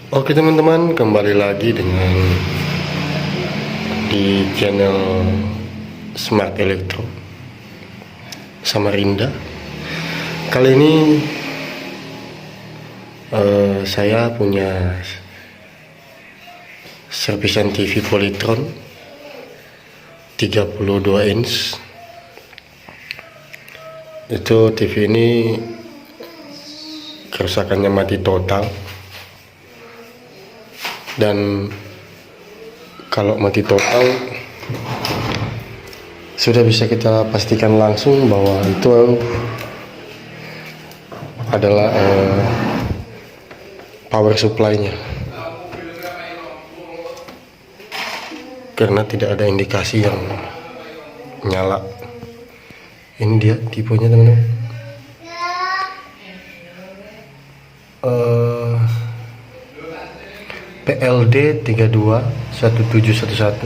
Oke teman-teman, kembali lagi dengan di channel Smart Electro Samarinda. Kali ini saya punya servisan TV Polytron 32 inch. Itu TV ini kerusakannya mati total, dan kalau mati total sudah bisa kita pastikan langsung bahwa itu adalah power supply-nya, karena tidak ada indikasi yang nyala. Ini dia tipenya teman-teman, PLD 321711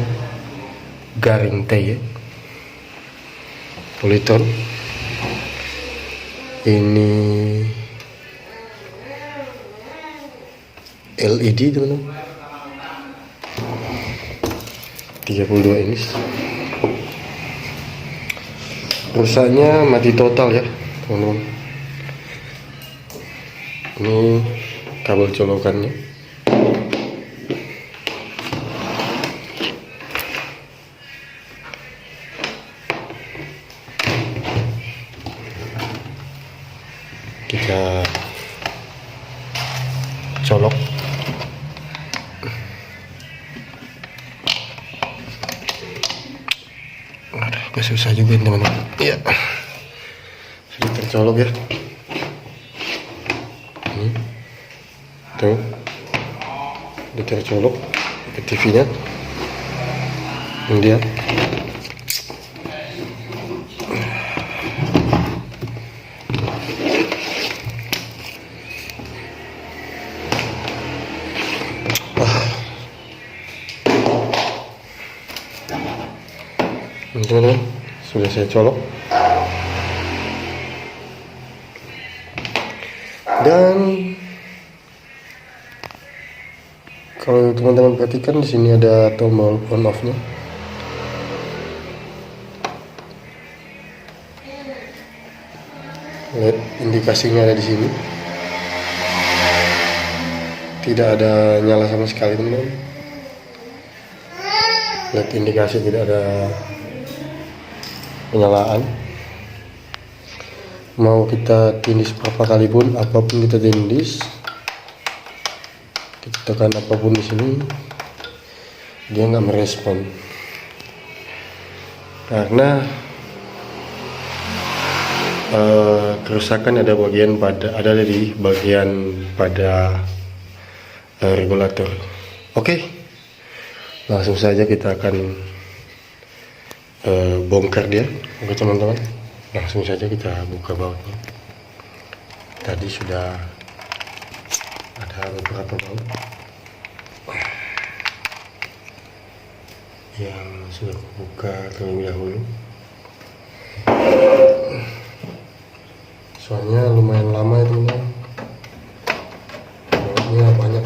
garing T ya, Polytron. Ini LED teman-teman, 32 inch. Rusaknya mati total ya teman-teman. Ini kabel colokannya. Kita colok. Agak susah juga teman-teman. Iya, sudah tercolok ya. Ini tuh sudah tercolok ke TV-nya. Ini dia. Teman-teman, sudah saya colok, dan kalau teman-teman perhatikan di sini ada tombol on off-nya. Lihat, indikasinya ada di sini. Tidak ada nyala sama sekali teman-teman. Lihat, indikasi tidak ada penyalaan. Mau kita tindis berapa kali pun, apapun kita tindis, kita tekan apapun di sini, dia nggak merespon, karena kerusakan ada di bagian pada regulator. Oke, langsung saja kita akan bongkar dia. Oke teman-teman, langsung saja kita buka bautnya. Tadi sudah ada beberapa baut yang sudah buka terlebih dahulu, soalnya lumayan lama ya teman-teman, bautnya banyak.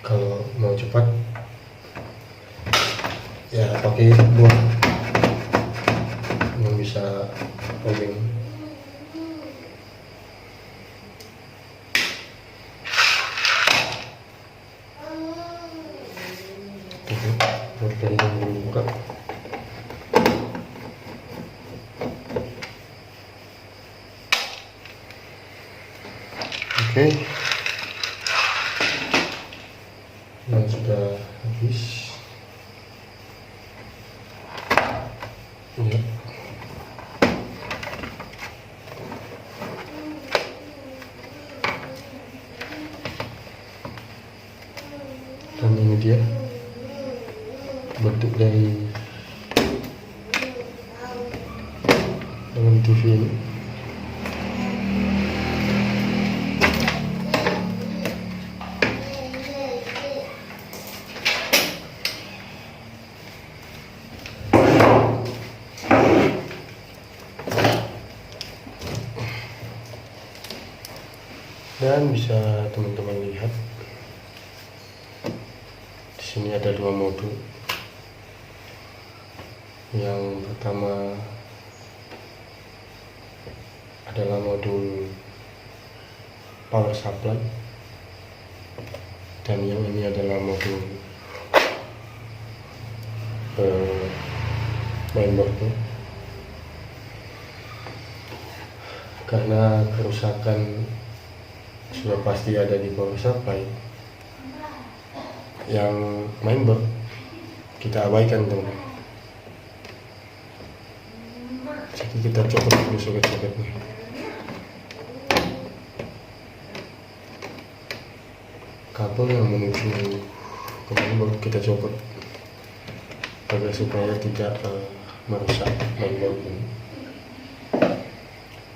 Kalau mau cepat ya pakai buah yang bisa rolling. Dari yang dibuka. Oke. Dan sudah habis ya. Dan ini dia bentuk dari dalam TV ini. Dan bisa teman-teman lihat di sini ada dua modul. Yang pertama adalah modul power supply, dan yang ini adalah modul mainboardnya. Karena kerusakan sudah pasti ada di power supply, yang mainboard kita abaikan teman. Jadi kita copot dulu soket-soketnya. Kabel yang menuju ke mainboard kita copot agar supaya tidak merusak mainboard ini.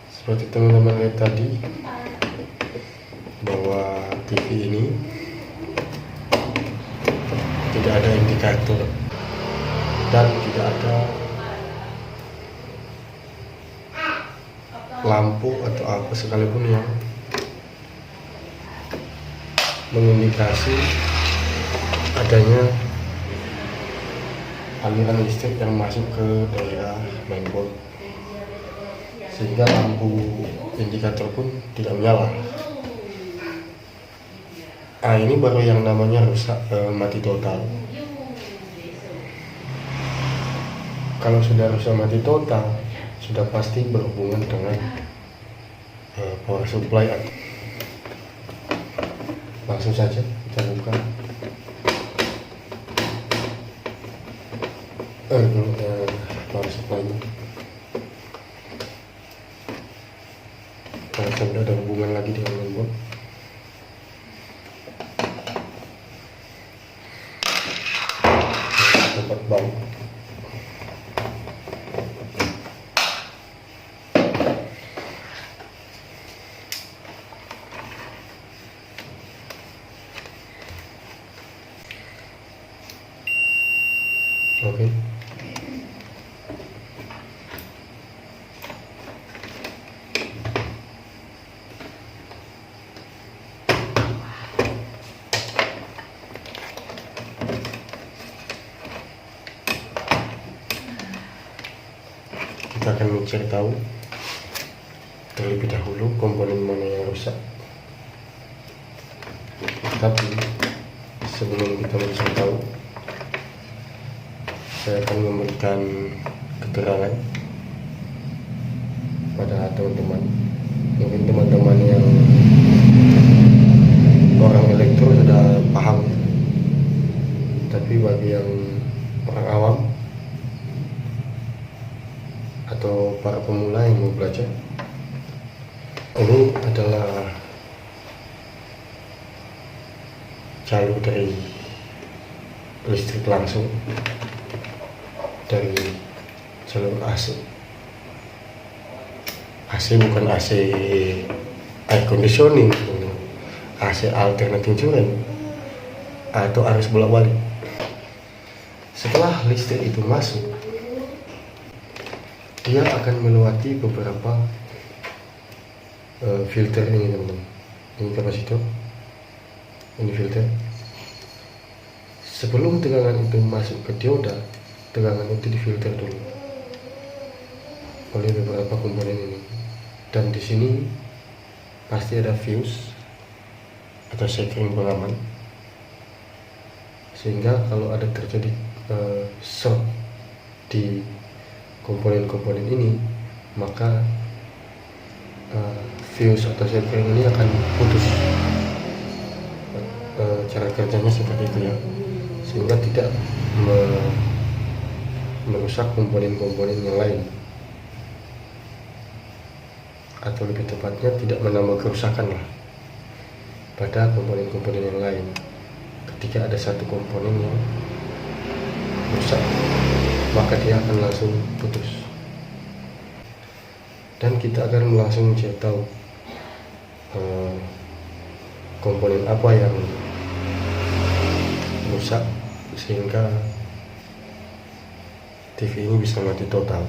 Seperti teman-teman lihat tadi, bahwa TV ini tidak ada indikator dan tidak ada lampu atau apa sekalipun yang mengindikasi adanya aliran listrik yang masuk ke daerah mainboard, sehingga lampu indikator pun tidak menyala. Nah, ini baru yang namanya rusak, mati total. Kalau sudah rusak mati total, sudah pasti berhubungan dengan power supply. Langsung saja kita buka power supply nya. Kalau sudah ada hubungan lagi dengan mainboard, tempat bau. Oke. Kita akan mencari tahu terlebih dahulu komponen mana yang rusak. Tapi sebelum kita mencari tahu, saya akan memberikan keterangan pada teman-teman. Mungkin teman-teman yang orang elektro sudah paham, tapi bagi yang orang awam atau para pemula yang mau belajar, ini adalah jalur dari listrik langsung dari jalur AC. AC bukan AC air conditioning, AC alternating current atau arus bolak-balik. Setelah listrik itu masuk, dia akan melewati beberapa filter ini teman-teman. Ini kapasitor, ini filter. Sebelum tegangan itu masuk ke dioda, tegangan itu difilter dulu oleh beberapa komponen ini. Dan di sini pasti ada fuse atau sekring pengaman, sehingga kalau ada terjadi short di komponen-komponen ini, maka fuse atau sekring ini akan putus. Cara kerjanya seperti itu ya, sehingga tidak merusak komponen-komponen yang lain, atau lebih tepatnya tidak menambah kerusakan lah pada komponen-komponen yang lain. Ketika ada satu komponen yang rusak, maka dia akan langsung putus. Dan kita akan langsung cek tahu komponen apa yang rusak sehingga TV ini bisa mati total.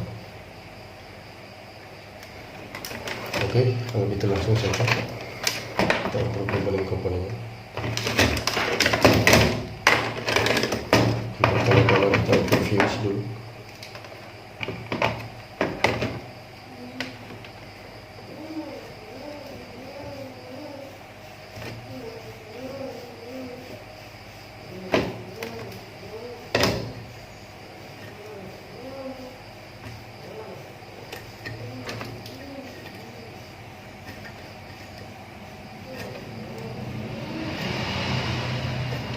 Oke, kalau gitu langsung saya cek. kita ukur komponen-komponennya. Pertama-tama kita ukur fuse dulu.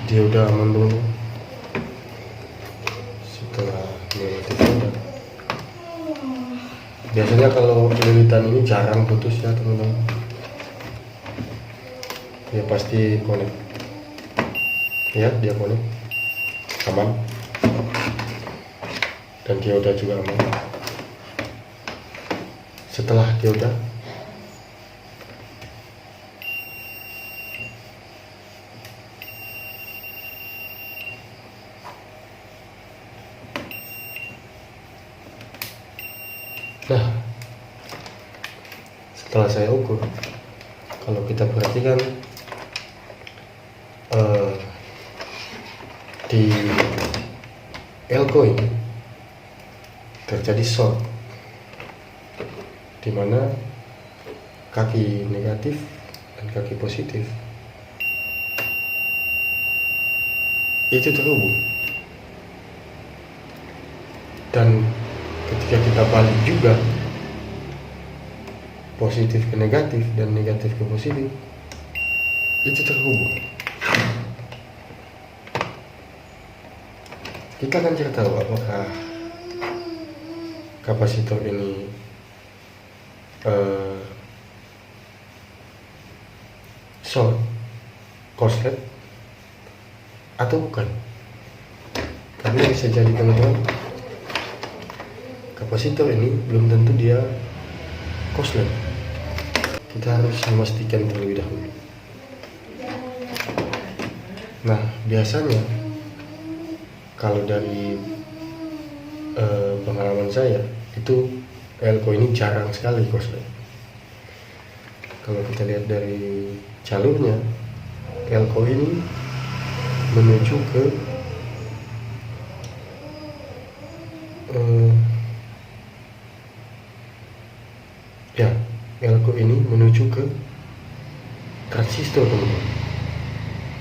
Dia udah aman dulu. Setelah melewati dioda, biasanya kalau lilitan ini jarang putus ya teman-teman. Dia pasti connect ya, dia connect aman, dan dioda juga aman. Setelah dioda, nah, setelah saya ukur, kalau kita perhatikan di elko ini terjadi short, di mana kaki negatif dan kaki positif itu terhubung, dan ketika kita balik juga positif ke negatif dan negatif ke positif itu terhubung. Kita akan cari tahu apakah kapasitor ini short, korslet atau bukan. Karena bisa jadi teman-teman, kapasitor ini belum tentu dia korslet. Kita harus memastikan terlebih dahulu. Nah, biasanya kalau dari pengalaman saya itu elko ini jarang sekali korslet. Kalau kita lihat dari jalurnya, elko ini menuju ke elko ini menuju ke transistor teman-teman.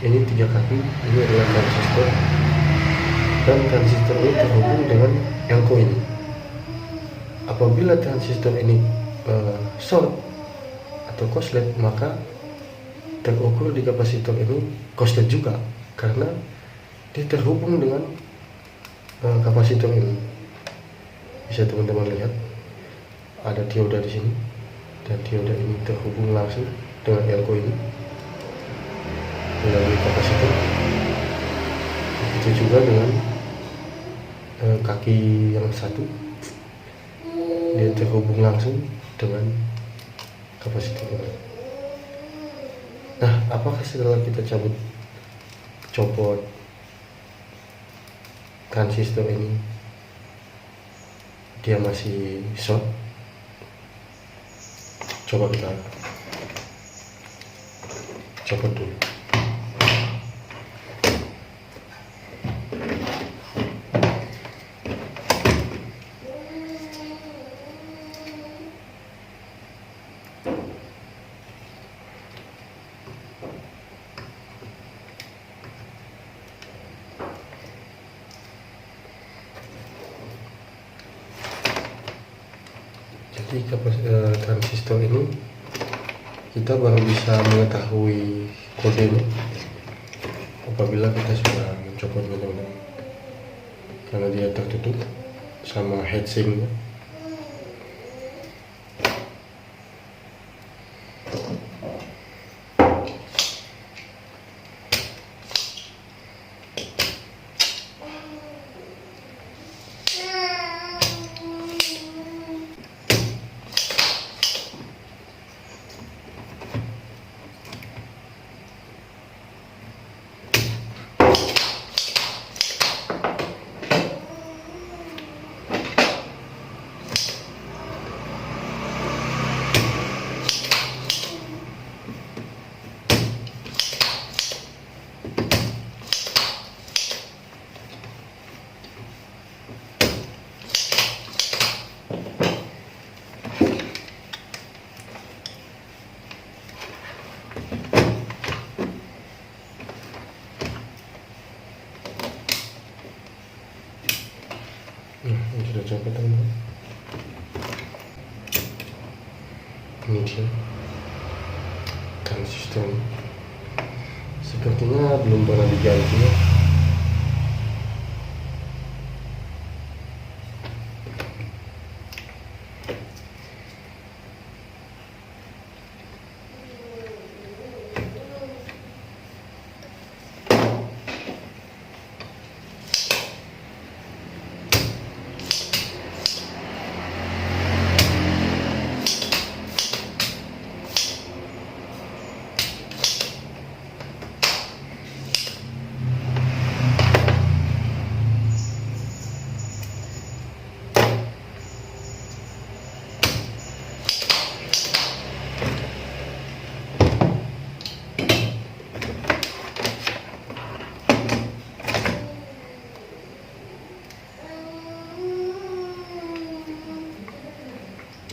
Ini 3 kaki, ini adalah transistor, dan transistor ini terhubung dengan elko ini. Apabila transistor ini short atau korslet, maka terukur di kapasitor ini korslet juga, karena dia terhubung dengan kapasitor ini. Bisa teman-teman lihat ada dioda di sini, dan dioda ini terhubung langsung dengan elko ini melalui kapasitor. Begitu juga dengan kaki yang satu, dia terhubung langsung dengan kapasitor ini. Nah, apakah setelah kita copot transistor ini dia masih short? Coba kita copot dulu. Jadi transistor ini kita baru bisa mengetahui kodenya apabila kita sudah mencopotnya, teman-teman, karena dia tertutup sama heatsinknya. Nah, ini sudah cukup teman-teman. Ini dia transistor. Sepertinya belum pernah diganti ya.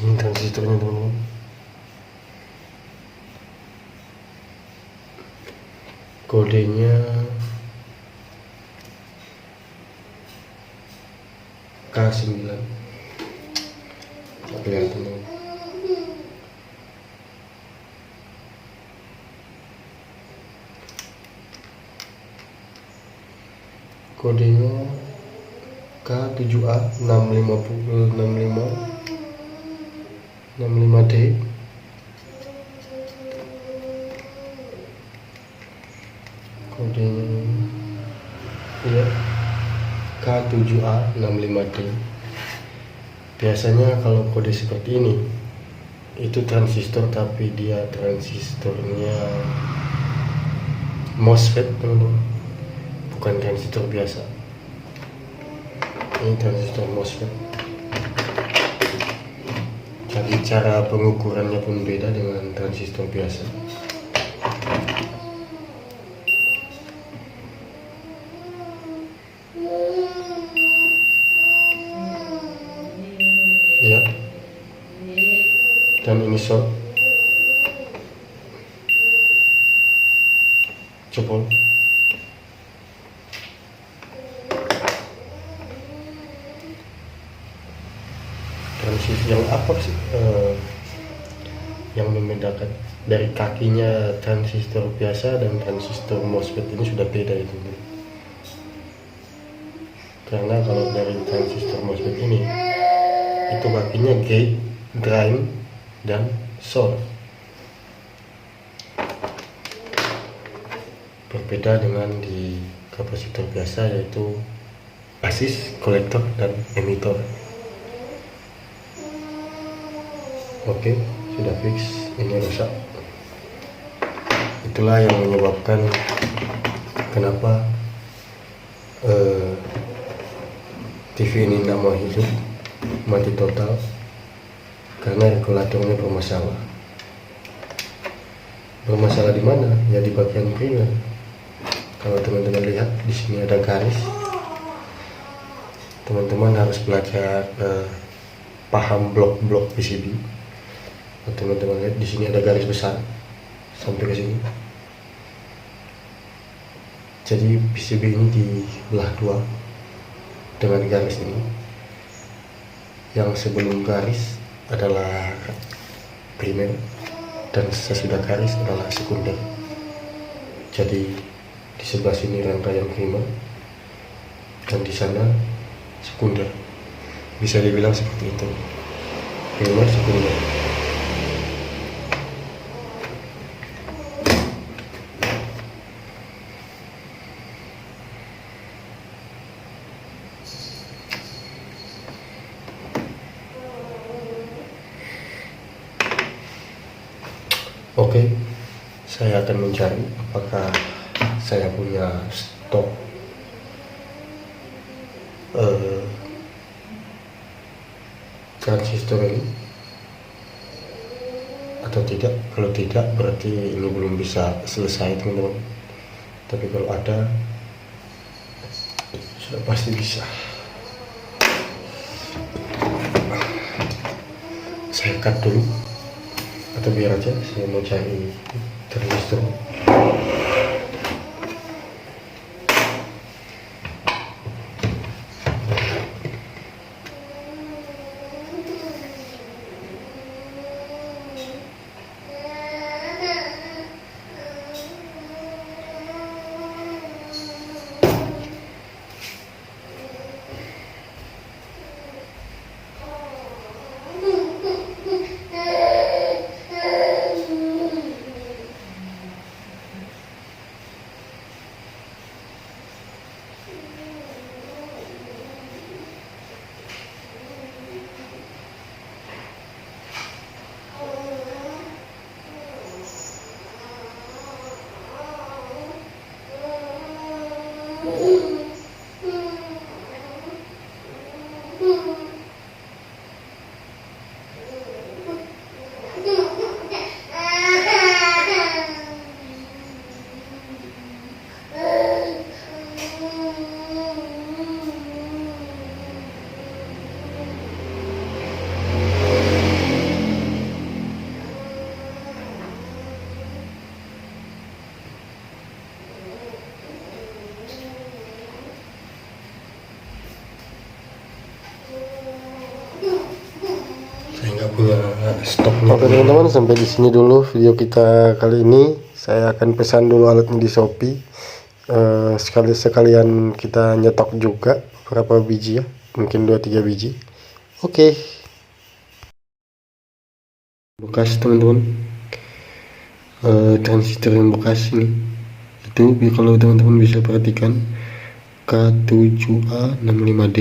Ini transistornya teman-teman. Kodenya K9. Lihat teman-teman. Kodenya K7A 65D. Kodenya ya K7A 65D. Biasanya kalau kode seperti ini itu transistor, tapi dia transistornya MOSFET teman-teman, bukan transistor biasa. Ini transistor MOSFET. Jadi cara pengukurannya pun beda dengan transistor biasa. Ya, dan ini short, jebol. Transistor yang apa sih yang membedakan dari kakinya transistor biasa dan transistor MOSFET ini sudah beda itu. Karena kalau dari transistor MOSFET ini itu kakinya gate, drain, dan source. Berbeda dengan di kapasitor biasa, yaitu basis, kolektor, dan emitter. Oke, sudah fix. Ini rusak. Itulah yang menyebabkan kenapa TV ini tidak mau hidup, mati total, karena regulatornya bermasalah. Bermasalah di mana? Ya di bagian primer. Kalau teman-teman lihat di sini ada garis, teman-teman harus belajar paham blok-blok PCB. Teman-teman lihat di sini ada garis besar sampai ke sini. Jadi PCB ini dibelah dua dengan garis ini. Yang sebelum garis adalah primer dan sesudah garis adalah sekunder. Jadi di sebelah sini rangkaian primer dan di sana sekunder. Bisa dibilang seperti itu. Primer, sekunder. Oke, saya akan mencari apakah saya punya stok transistor ini atau tidak. Kalau tidak, berarti ini belum bisa selesai teman-teman. Tapi kalau ada, sudah pasti bisa. Saya cut dulu, atau biar aja, saya mau cari transistor. punya stoknya. Oke teman-teman, sampai di sini dulu video kita kali ini. Saya akan pesan dulu alatnya di Shopee. Sekalian kita nyetok juga berapa biji ya, mungkin 2-3 biji. Oke. Bekas teman-teman, transistor yang bekas ini itu kalau teman-teman bisa perhatikan K7A65D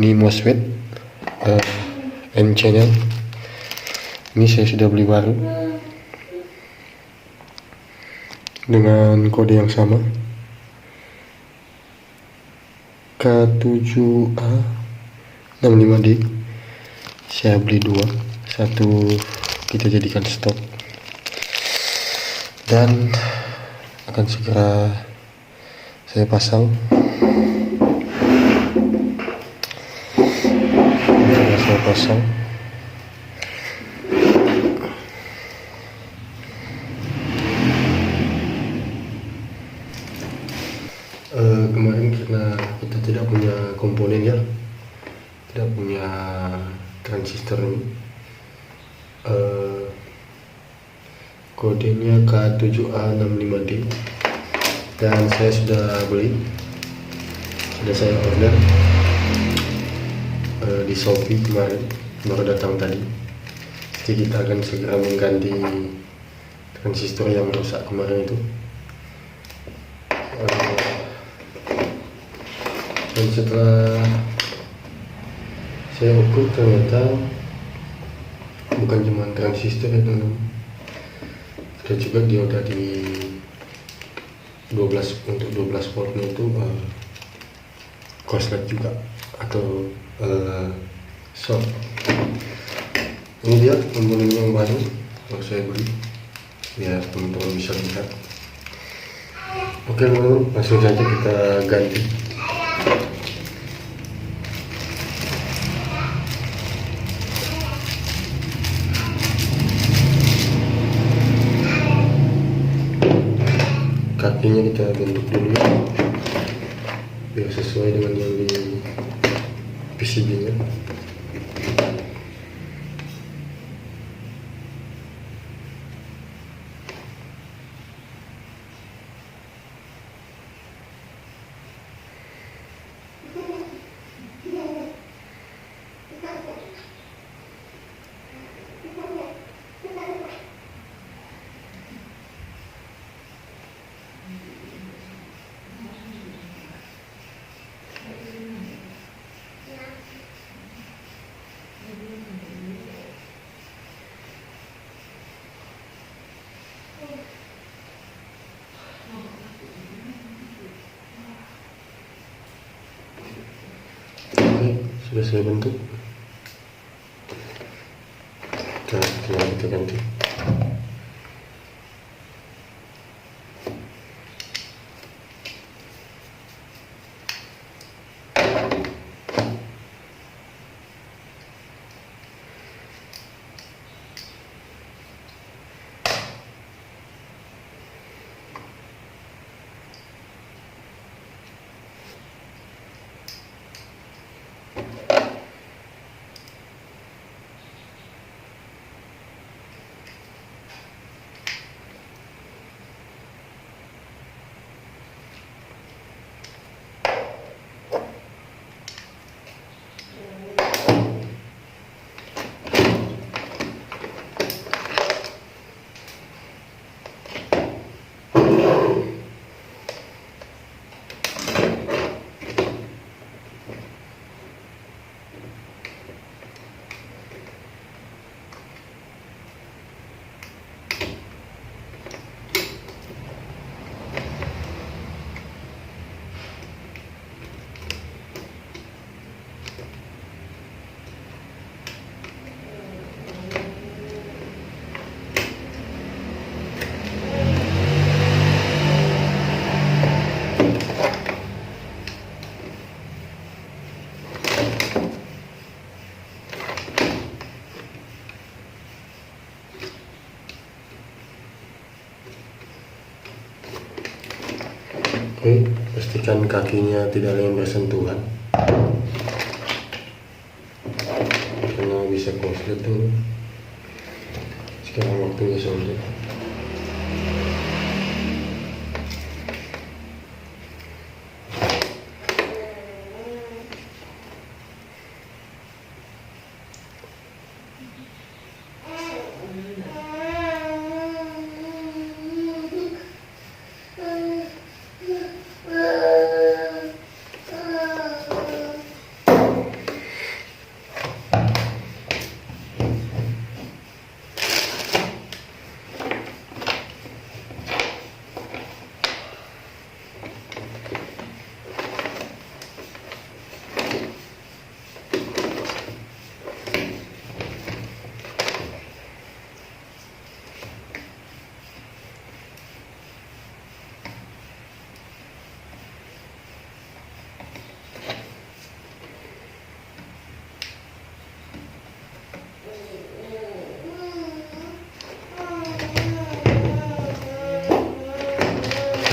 ini MOSFET N channel. Ini saya sudah beli baru dengan kode yang sama K7A65D. Saya beli dua, satu kita jadikan stok dan akan segera saya pasang. Kemarin karena kita tidak punya komponen ya, tidak punya transistor ini, kodenya K7A65D dan saya sudah beli, sudah saya order di Shopee kemarin, baru datang tadi. Jadi kita akan segera mengganti transistor yang rusak kemarin itu. Dan setelah saya ukur ternyata bukan cuma transistor ya teman-teman, ada juga dioda di 12 untuk 12 voltnya itu korslet juga atau short. Ini dia komponen yang baru yang saya beli biar teman-teman bisa lihat. Oke teman-teman, langsung saja kita ganti. Kakinya kita bentuk dulu ya, biar sesuai dengan yang di PCB nya. Sudah saya bentuk, tinggal kita ganti. Oke, pastikan kakinya tidak ada yang bersentuhan karena bisa konslet tuh. Sekarang waktunya solder.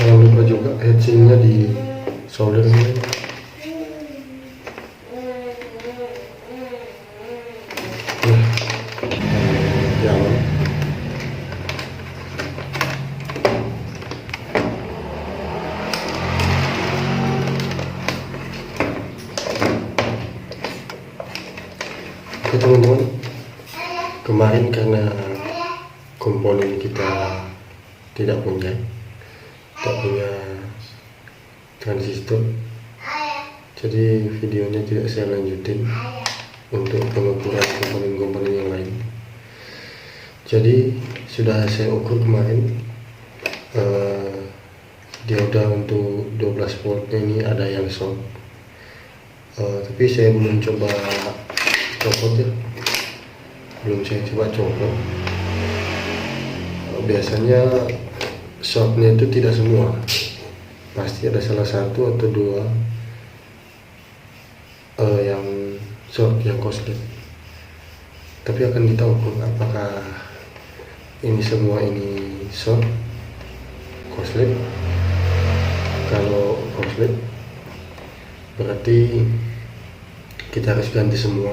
Jangan lupa juga heatsinknya di solder ini. Jalan. Oke teman-teman, kemarin karena komponen kita tidak punya transistor, jadi videonya tidak saya lanjutin untuk pengukuran komponen-komponen yang lain. Jadi sudah saya ukur kemarin, dioda untuk 12 voltnya ini ada yang short, tapi saya belum coba copot ya, belum saya coba copot. Biasanya shortnya itu tidak semua, pasti ada salah satu atau dua yang short, yang korslet. Tapi akan kita ukur apakah ini semua ini short korslet. Kalau korslet berarti kita harus ganti semua,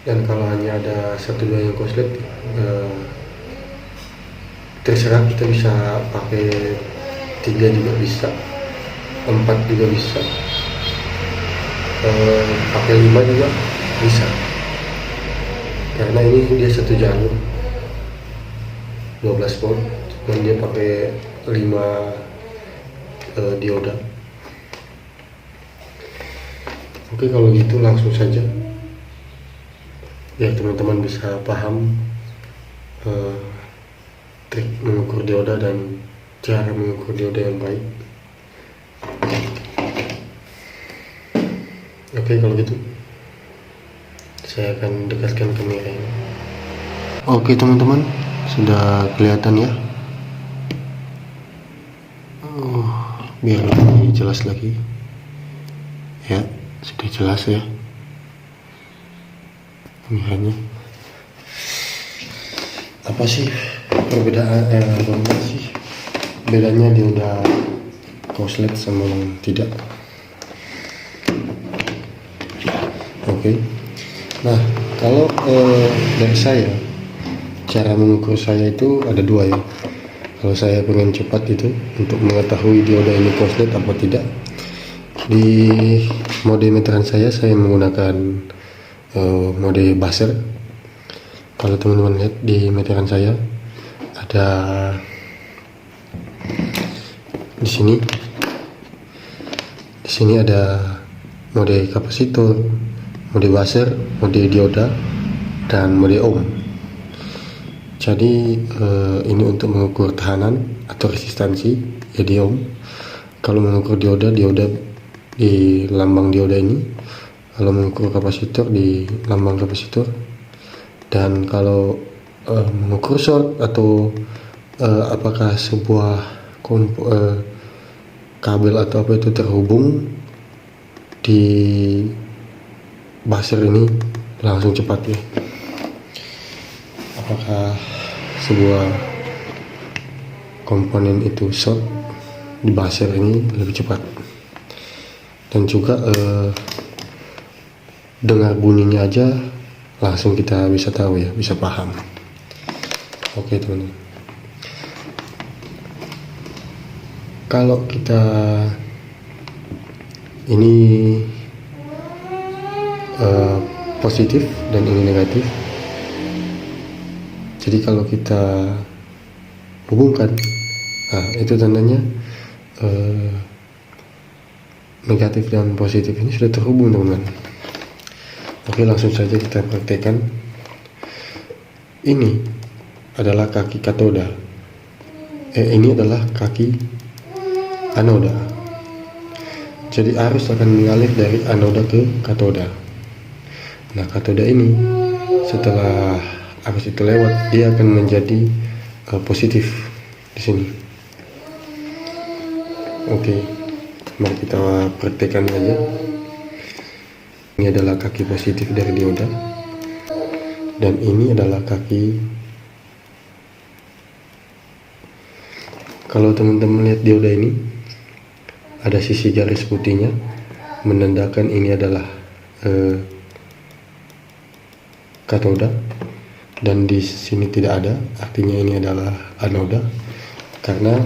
dan kalau hanya ada satu dua yang korslet, terserah, kita bisa pakai 3 juga bisa, 4 juga bisa, pakai 5 juga bisa, karena ini dia satu jalur 12 volt dan dia pakai 5 dioda. Oke, kalau gitu langsung saja biar teman-teman bisa paham trik mengukur dioda dan cara mengukur dioda yang baik. Oke, kalau gitu saya akan dekatkan kamera ini. Oke teman-teman, sudah kelihatan ya. Biar lebih jelas lagi ya, sudah jelas ya kameranya. Apa sih perbedaan bedanya dioda korslet sama yang tidak? Oke. Nah, kalau dari saya, cara mengukur saya itu ada dua ya. Kalau saya pengen cepat itu untuk mengetahui dioda ini korslet apa tidak, di mode meteran saya menggunakan mode buzzer. Kalau teman-teman lihat di meteran saya ada di sini ada mode kapasitor, mode buzzer, mode dioda, dan mode ohm. Jadi ini untuk mengukur tekanan atau resistansi ya di ohm. Kalau mengukur dioda di lambang dioda ini. Kalau mengukur kapasitor di lambang kapasitor. Dan kalau mengukur short atau apakah sebuah kabel atau apa itu terhubung di buzzer ini langsung cepat ya. Apakah sebuah komponen itu short di buzzer ini lebih cepat. Dan juga dengar bunyinya aja langsung kita bisa tahu ya, bisa paham. Oke teman-teman, kalau kita ini positif dan ini negatif, jadi kalau kita hubungkan, nah itu tandanya negatif dan positif ini sudah terhubung teman-teman. Oke, langsung saja kita praktekkan. Ini adalah kaki katoda, ini adalah kaki anoda. Jadi arus akan mengalir dari anoda ke katoda. Nah, katoda ini setelah arus itu lewat, dia akan menjadi positif di sini. Oke, mari kita praktekkan aja. Ini adalah kaki positif dari dioda, dan ini adalah kaki. Kalau teman-teman lihat dioda ini, ada sisi garis putihnya menandakan ini adalah katoda, dan di sini tidak ada, artinya ini adalah anoda, karena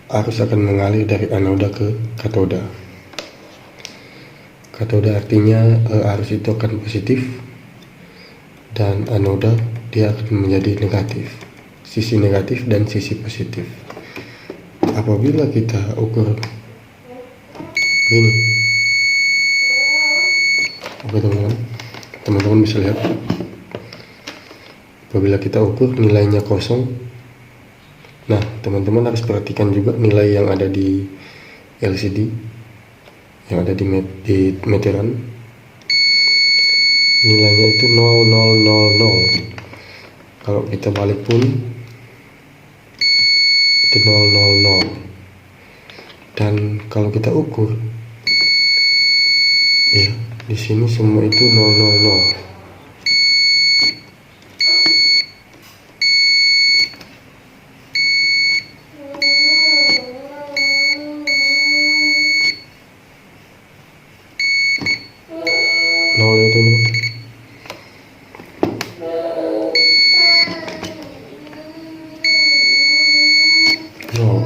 arus akan mengalir dari anoda ke katoda. Katoda artinya arus itu akan positif, dan anoda dia akan menjadi negatif, sisi negatif dan sisi positif. Apabila kita ukur ini, oke teman-teman bisa lihat, apabila kita ukur nilainya kosong. Nah, teman-teman harus perhatikan juga nilai yang ada di LCD, yang ada di meteran. Nilainya itu 0000. Kalau kita balik pun itu 000. Dan kalau kita ukur, ya di sini semua itu 000. Nol itu nih. Nol.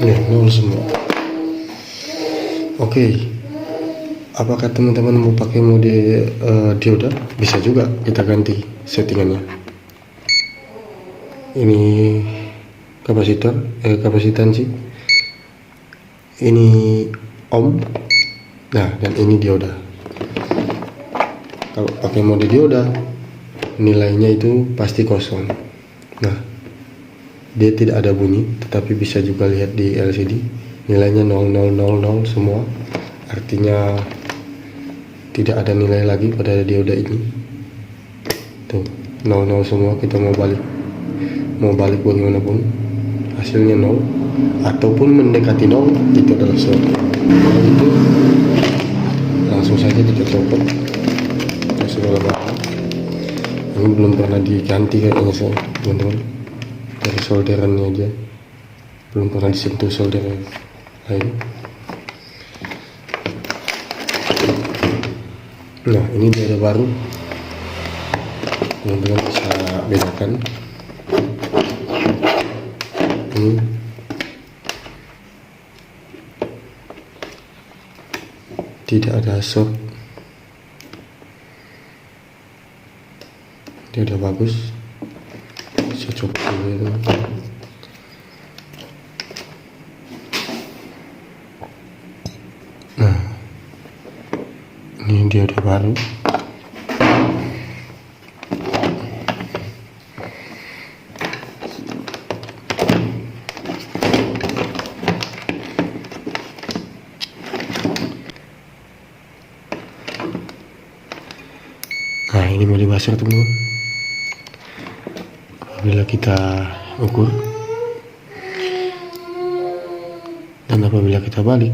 Ya, nol semua. Oke. Apakah teman-teman mau pakai mode dioda? Bisa juga kita ganti settingannya. Ini kapasitansi. Ini ohm, nah dan ini dioda. Kalau pakai mode dioda, nilainya itu pasti kosong. Nah, dia tidak ada bunyi, tetapi bisa juga lihat di LCD nilainya 0000 semua, artinya tidak ada nilai lagi pada dioda ini. Tuh 00 semua. Kita mau balik bagaimanapun hasilnya 0 ataupun mendekati 0, itu adalah short. Kalau itu langsung saja kita copot. Sudah lama ini belum pernah diganti kayaknya saya, teman-teman. Dari solderannya aja belum pernah disentuh solder lain. Nah, ini dioda baru, teman-teman bisa bedakan. Ini tidak ada short, dia udah bagus. Bisa coba dulu itu. Nah, ini dia udah baru. Nah, ini mau dibasar teman-teman. Apabila kita ukur dan apabila kita balik,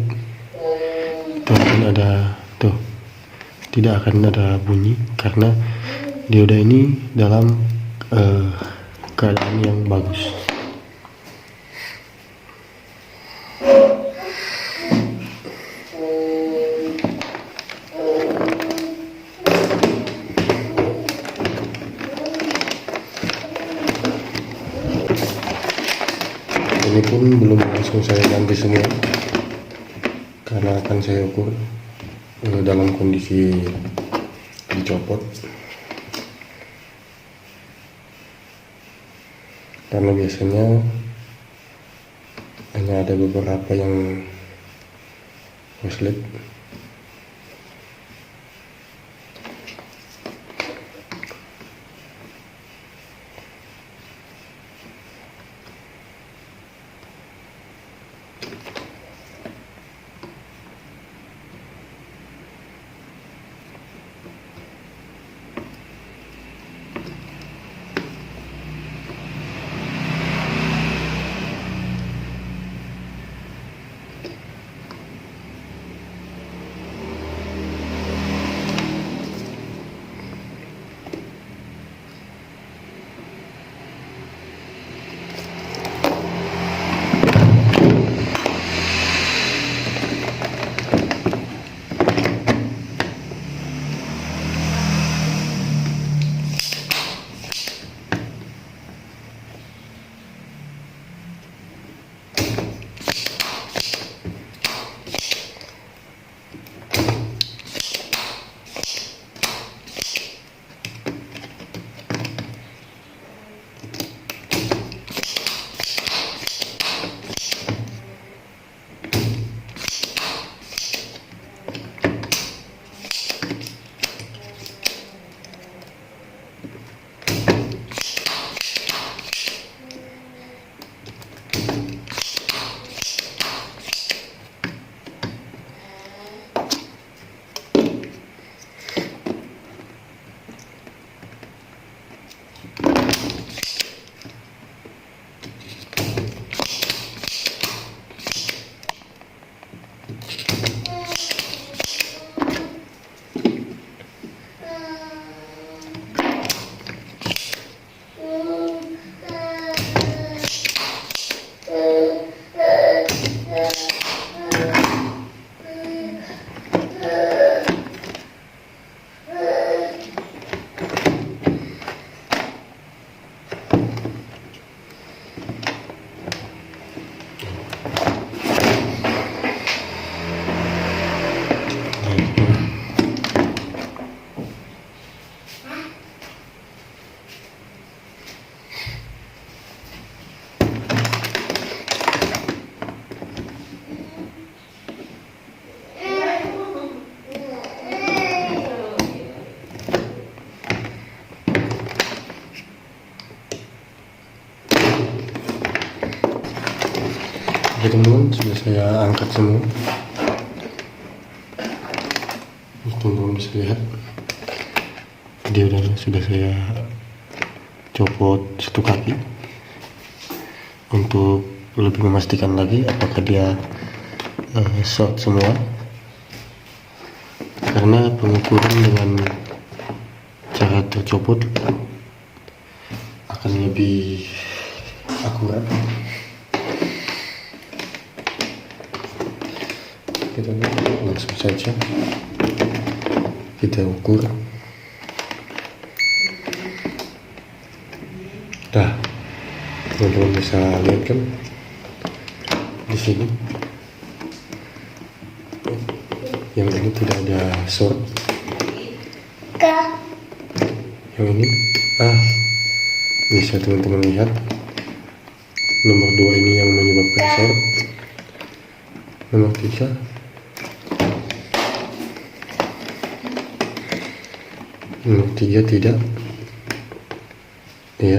itu akan ada tuh, tidak akan ada bunyi karena dioda ini dalam keadaan yang bagus. ini pun belum langsung saya ganti semua, karena akan saya ukur dalam kondisi dicopot, karena biasanya hanya ada beberapa yang korslet. Oke teman-teman, sudah saya angkat semua. Teman-teman bisa lihat dia sudah saya copot satu kaki untuk lebih memastikan lagi apakah dia short semua, karena pengukuran dengan cara tercopot akan lebih akurat. Kita langsung saja kita ukur. Dah, teman-teman bisa lihat kan di sini yang ini tidak ada short, yang ini bisa teman-teman lihat nomor 2 ini yang menyebabkan short, nomor 3 nomor 3 tidak ya.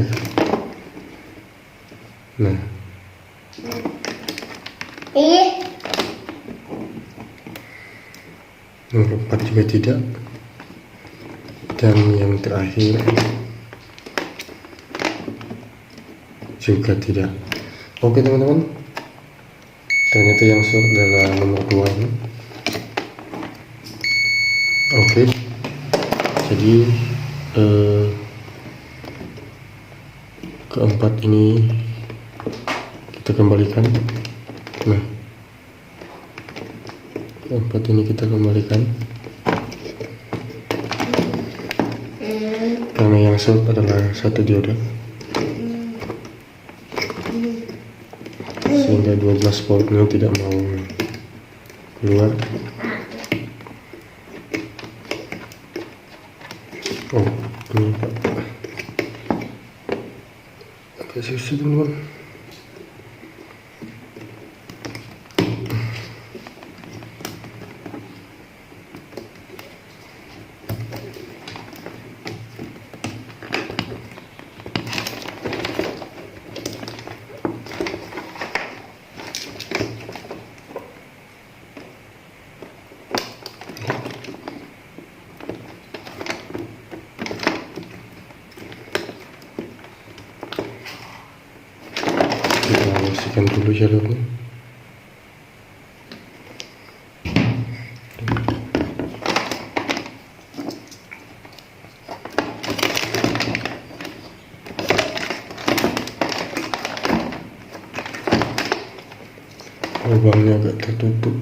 Nah, nomor 4 juga tidak, dan yang terakhir juga tidak. Oke teman-teman, ternyata yang short adalah nomor 2 ini. Oke, jadi keempat ini kita kembalikan. Nah, keempat ini kita kembalikan karena yang short adalah satu dioda. sehingga 12 voltnya tidak mau keluar. Oh, ini agak susah teman-teman. Kita bersihkan dulu jalurnya. Lubangnya agak tertutup.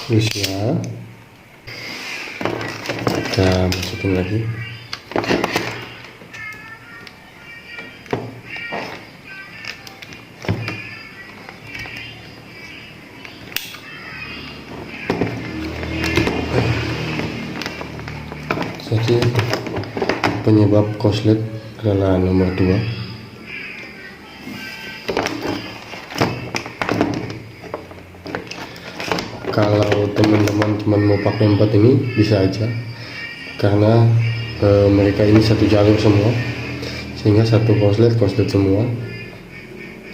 Ya, kita masukin lagi. Jadi penyebab korslet adalah nomor 2. Kalau teman-teman cuma mau pakai 4 ini bisa aja, karena mereka ini satu jalur semua, sehingga satu korslet semua.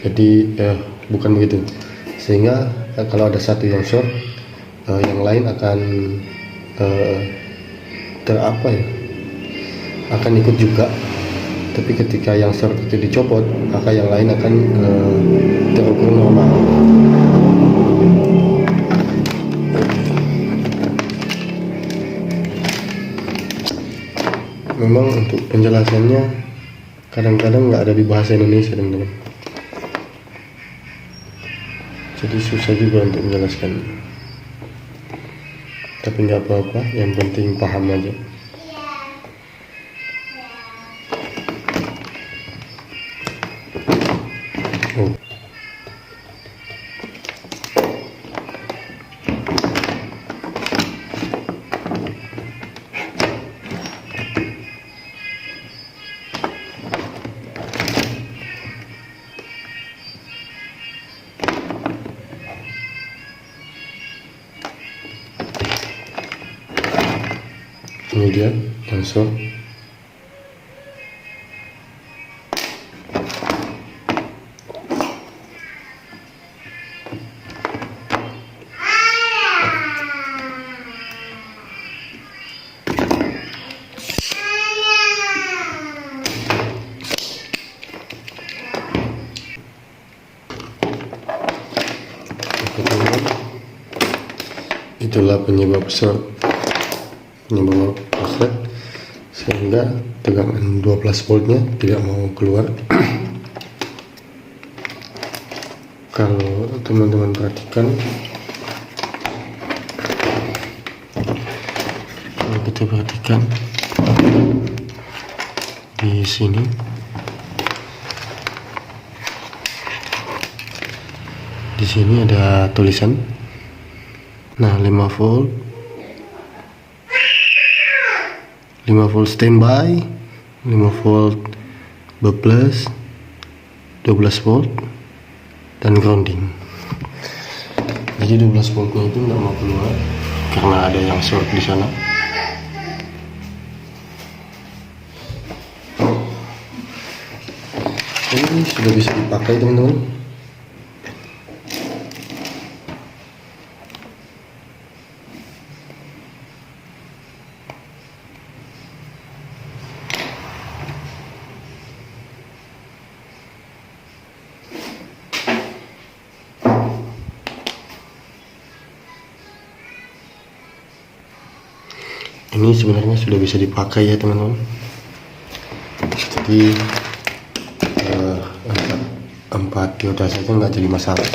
Jadi bukan begitu, sehingga kalau ada satu yang short, yang lain akan akan ikut juga. Tapi ketika yang short itu dicopot, maka yang lain akan terukur normal. Memang untuk penjelasannya kadang-kadang nggak ada di bahasa Indonesia, teman-teman. Jadi susah juga untuk menjelaskan. Tapi nggak apa-apa, yang penting paham aja. Oh. Ini dia yang short. Itulah penyebab short, penyebab korslet, sehingga tegangan 12 voltnya tidak mau keluar. Kalau teman-teman perhatikan, kalau kita perhatikan di sini, ada tulisan, nah 5 volt standby, 5 volt B+, 12 volt dan grounding. Jadi 12 voltnya itu nggak mau keluar karena ada yang short di sana. Ini sudah bisa dipakai, teman-teman. Ini sebenarnya sudah bisa dipakai ya, teman-teman. Jadi 4 dioda saja nggak jadi masalah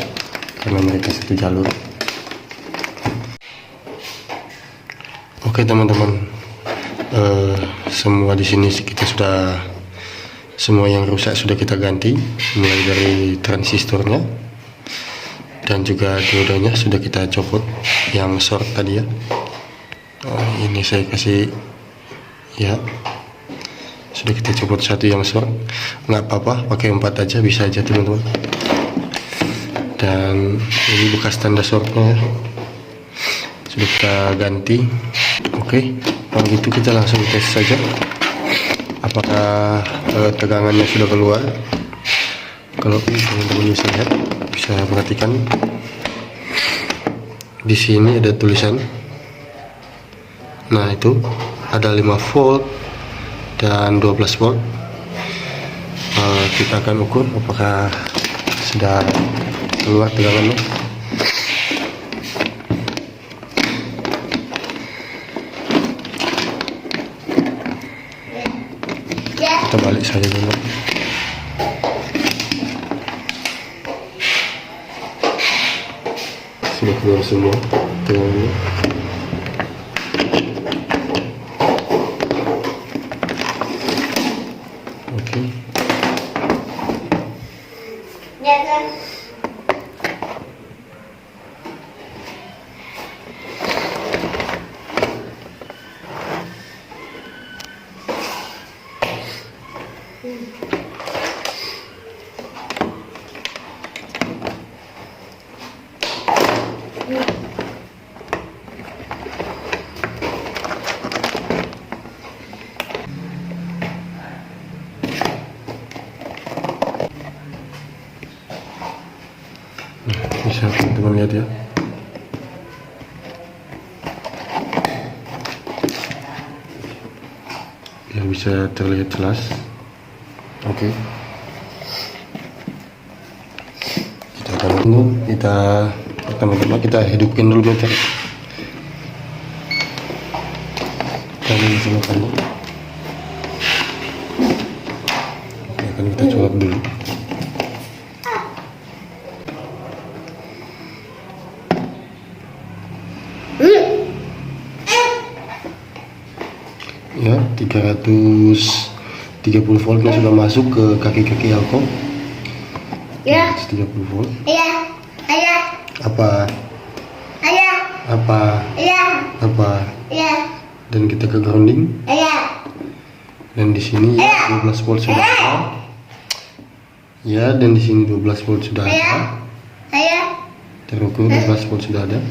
karena mereka satu jalur. Oke teman-teman, semua di sini kita sudah, semua yang rusak sudah kita ganti, mulai dari transistornya dan juga diodanya sudah kita copot yang short tadi ya. Ini saya kasih ya, sudah kita copot satu yang short, nggak apa-apa pakai 4 aja, bisa aja teman-teman. Dan ini bekas tanda shortnya ya, sudah kita ganti. Oke, kalau gitu kita langsung tes saja apakah tegangannya sudah keluar. Kalau teman-teman bisa lihat, bisa perhatikan di sini ada tulisan, nah itu ada 5 volt dan 12 volt. Kita akan ukur apakah sudah keluar tegangannya. Kita balik saja dulu. Sudah keluar semua tegangannya. Oke. Bisa teman-teman lihat ya, biar bisa terlihat jelas. Oke, kita akan pertama-tama kita hidupkan dulu meter dan nyalakan. Oke, akan kita colok dulu. Ya, 330 voltnya sudah masuk ke kaki-kaki alkohol. Ya. 30 volt. Iya. Ayah. Apa? Ayah. Apa? Iya. Apa? Iya. Dan kita ke grounding. Ayah. Dan di sini ya 12 volt sudah ada. Ya, dan di sini 12 volt sudah ada. Ayah. Terukur 12 volt sudah ada.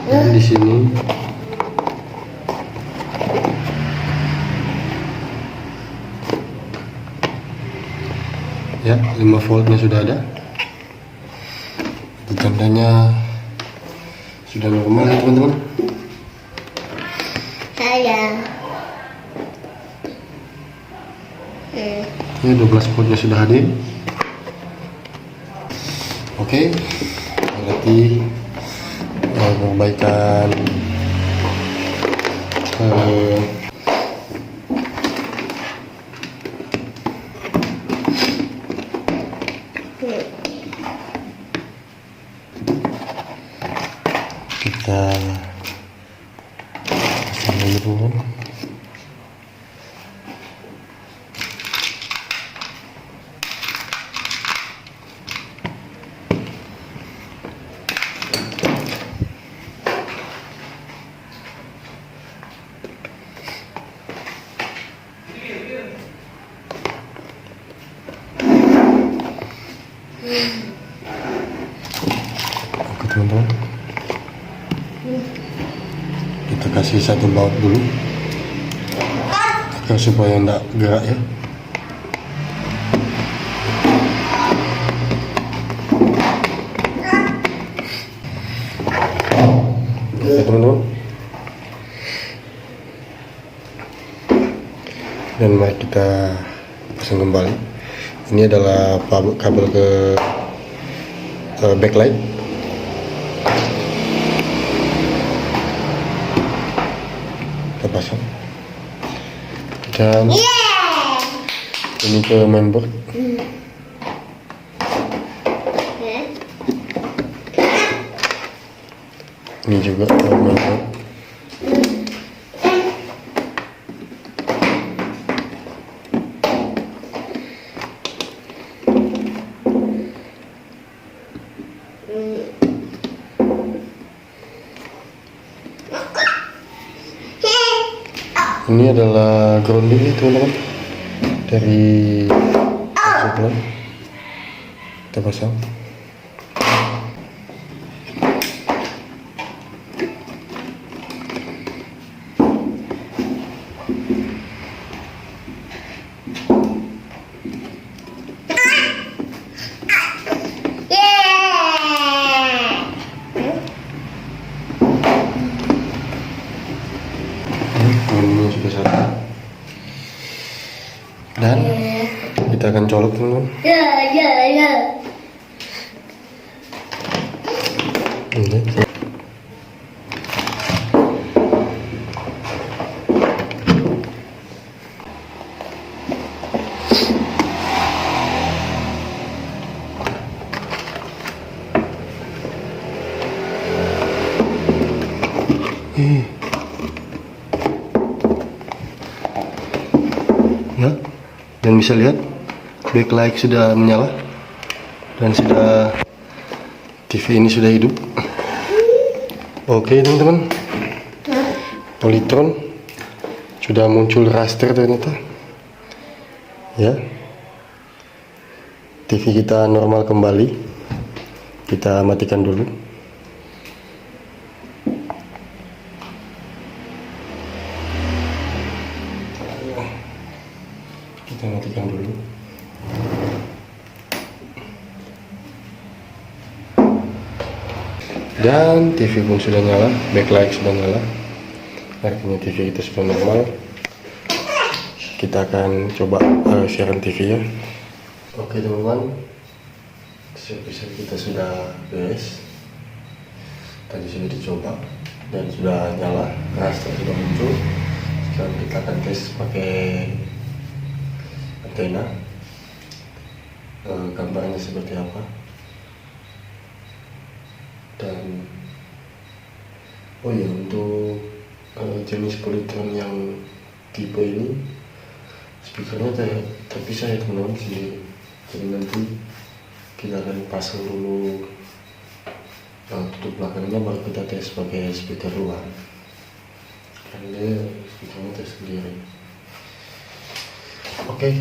Dan di sini ya 5 voltnya sudah ada. Itu tandanya sudah normal ya teman-teman. Ayah. Ini 12 voltnya sudah hadir. Oke, berarti perbaikan kita pasang dulu. Oke teman-teman, kita kasih satu baut dulu agar supaya tidak gerak ya. Oke teman-teman, dan mari kita pasang kembali. Ini adalah kabel ke backlight. Kita pasang dan Ini ke mainboard. Ini juga ke mainboard. Ini adalah grounding teman-teman dari Ceklan. Kita pasang. Groundingnya sudah satu. Dan kita akan colok teman-teman. Ini. Ya, dan bisa lihat backlight sudah menyala dan sudah TV ini sudah hidup. Oke teman-teman, Polytron sudah muncul raster ternyata. Ya, TV kita normal kembali. Kita matikan dulu. Kita matikan dulu. Dan TV pun sudah nyala, backlight sudah nyala. Artinya TV itu sudah normal. Kita akan coba siaran TV ya. Oke teman-teman, servisan kita sudah beres. Tadi sudah dicoba dan sudah nyala, raster sudah muncul. Sekarang kita akan tes pakai antena. Gambarnya seperti apa? Dan oh ya, untuk jenis Polytron yang tipe ini speakernya terpisah ya teman-teman sendiri. Jadi nanti kita akan pasang dulu tutup belakangnya, baru kita tes pakai speaker luar. Karena speakernya tersendiri. Oke.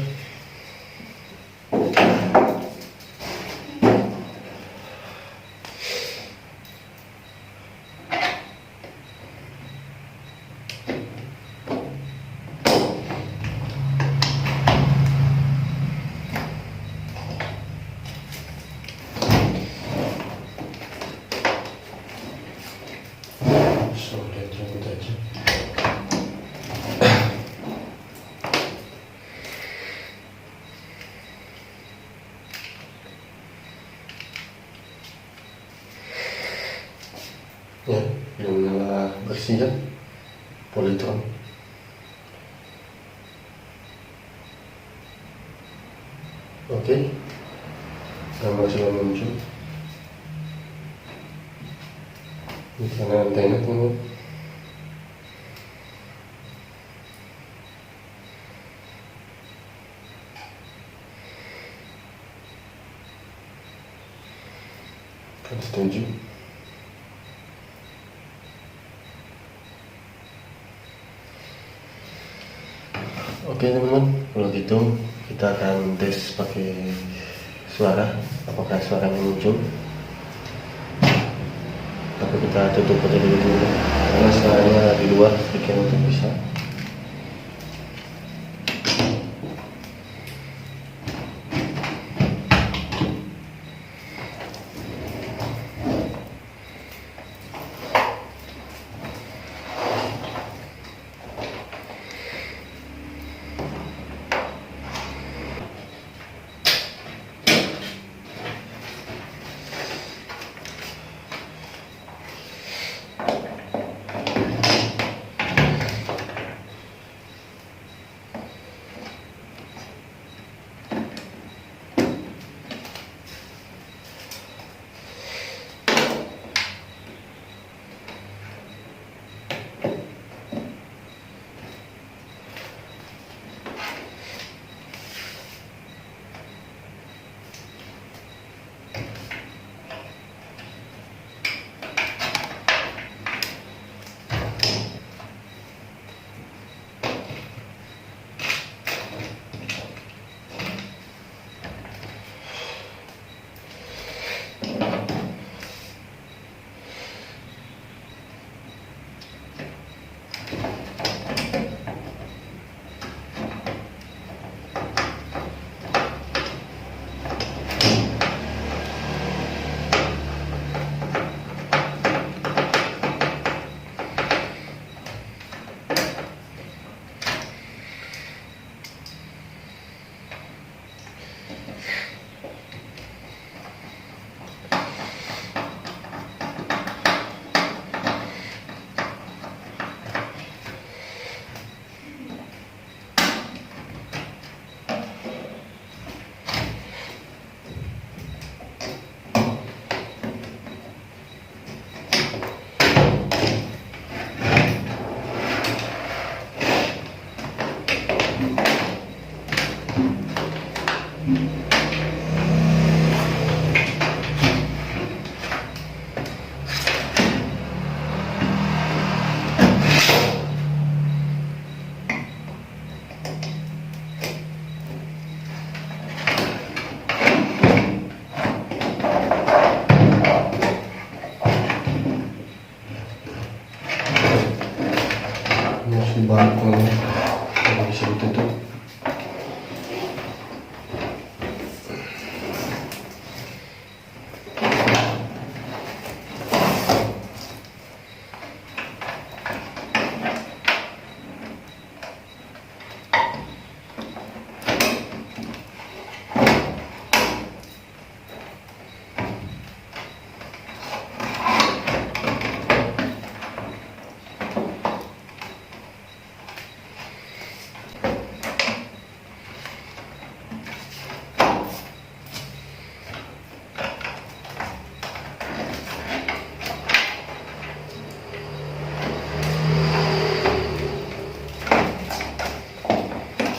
Lihat rambut aja. Ya, yang nyala bersih kan, Polytron. Oke, gambar sudah muncul. Ini karena antena teman-teman. Kan setuju. Oke teman-teman, kalau gitu kita akan tes pakai suara, apakah suaranya muncul. Tapi kita tutup aja dulu karena suaranya di luar sedikit untuk bisa. di balkon yang bisa ditutup.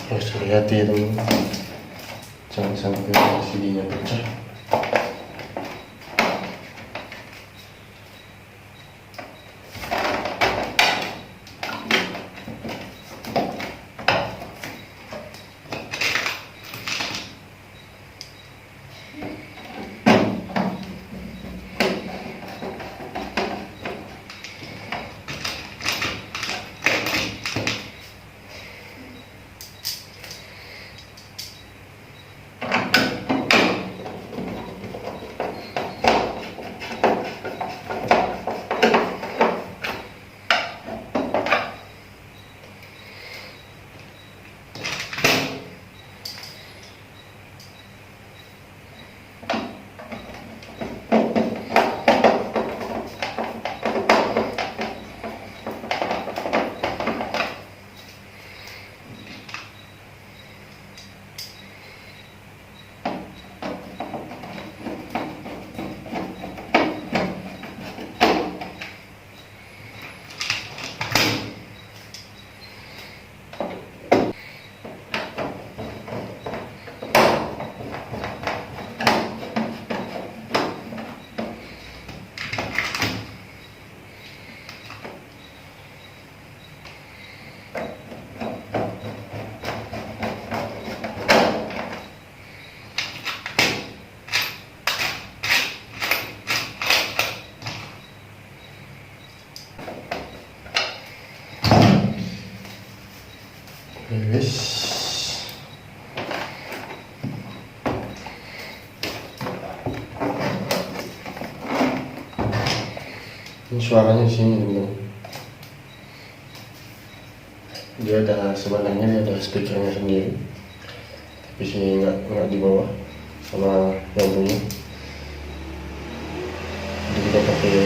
Harus hati-hati teman, jangan sampai CD-nya pecah. Guys, ini suaranya di sini teman-teman. Dia ada, sebenarnya dia ada speakernya sendiri, tapi sih nggak di bawah sama yang punya. Jadi kita pakai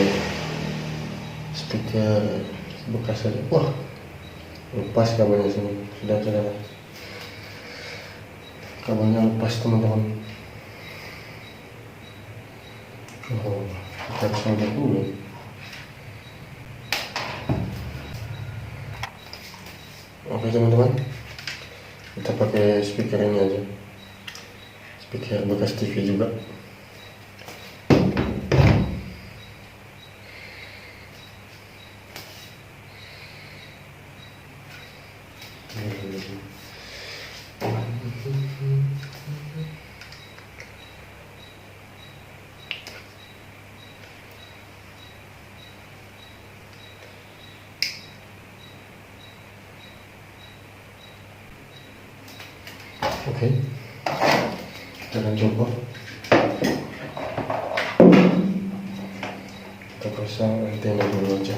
speaker bekas aja. Wah, lepas kabelnya sini, sudah kabelnya lepas teman-teman. Oh, kita harus ngecek dulu. Oke teman-teman, kita pakai speaker ini aja, speaker bekas TV juga. Oke, kita akan coba. Kita pasang antena dulu aja.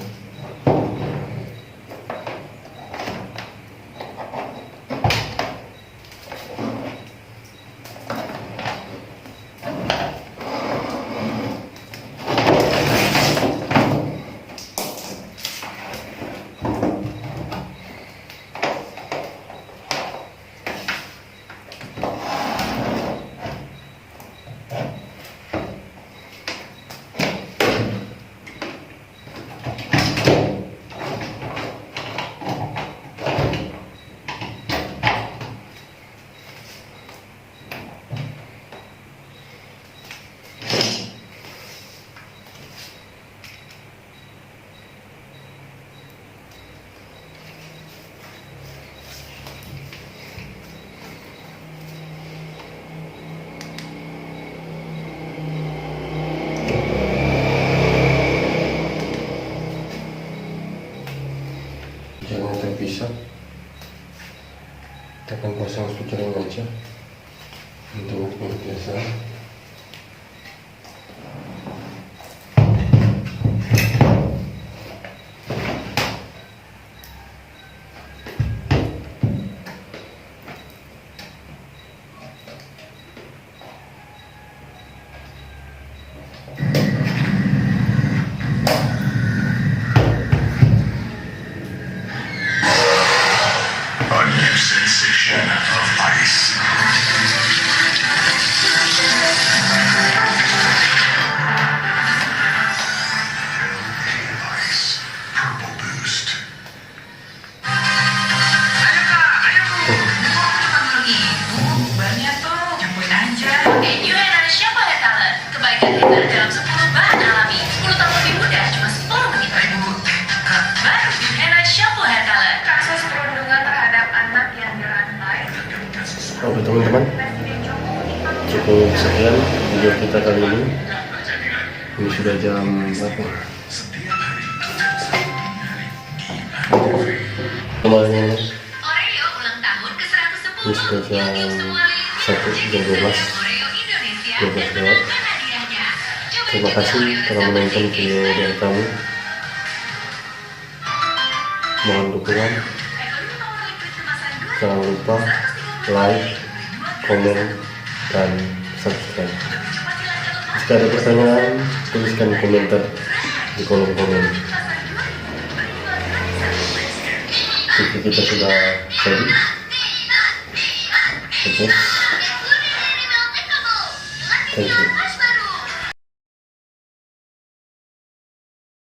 speakernya terpisah. Kita akan pasang speaker yang aja untuk biasa. A new sensation of ice. Ice. Purple boost. Ayo kak, ayo bu. Mau cepat dulu ibu. Bannya tuh nyapuin aja. New Era Shampoo Hair Color. Kebaikan healer dalam 10 bahan alami. 10 tahun lebih mudah, cuma 10 menit. Ayo bu, kak. Baru New Era Shampoo Hair Color. Kasus perundungan terhadap anak yang dirantai. Oke teman-teman, Presiden Jokowi cukup sekian video kita kali ini. Ini sudah jam berapa? Kemarin Oreo ulang tahun ke-110. ini sudah jam Yang tiup semua lilin 1 jam 12. Oreo Indonesia 12 dan lewat. menangkan hadiahnya. Coba Terima juga kasih Oreo telah Double menonton Cookies. video dari kami. Mohon dukungan. Ekonomi Power Liquid kemasan 2. Jangan lupa like, komen, dan subscribe. Jika ada pertanyaan, tuliskan komentar di kolom komen. TV kita sudah jadi. Oke. Thank you.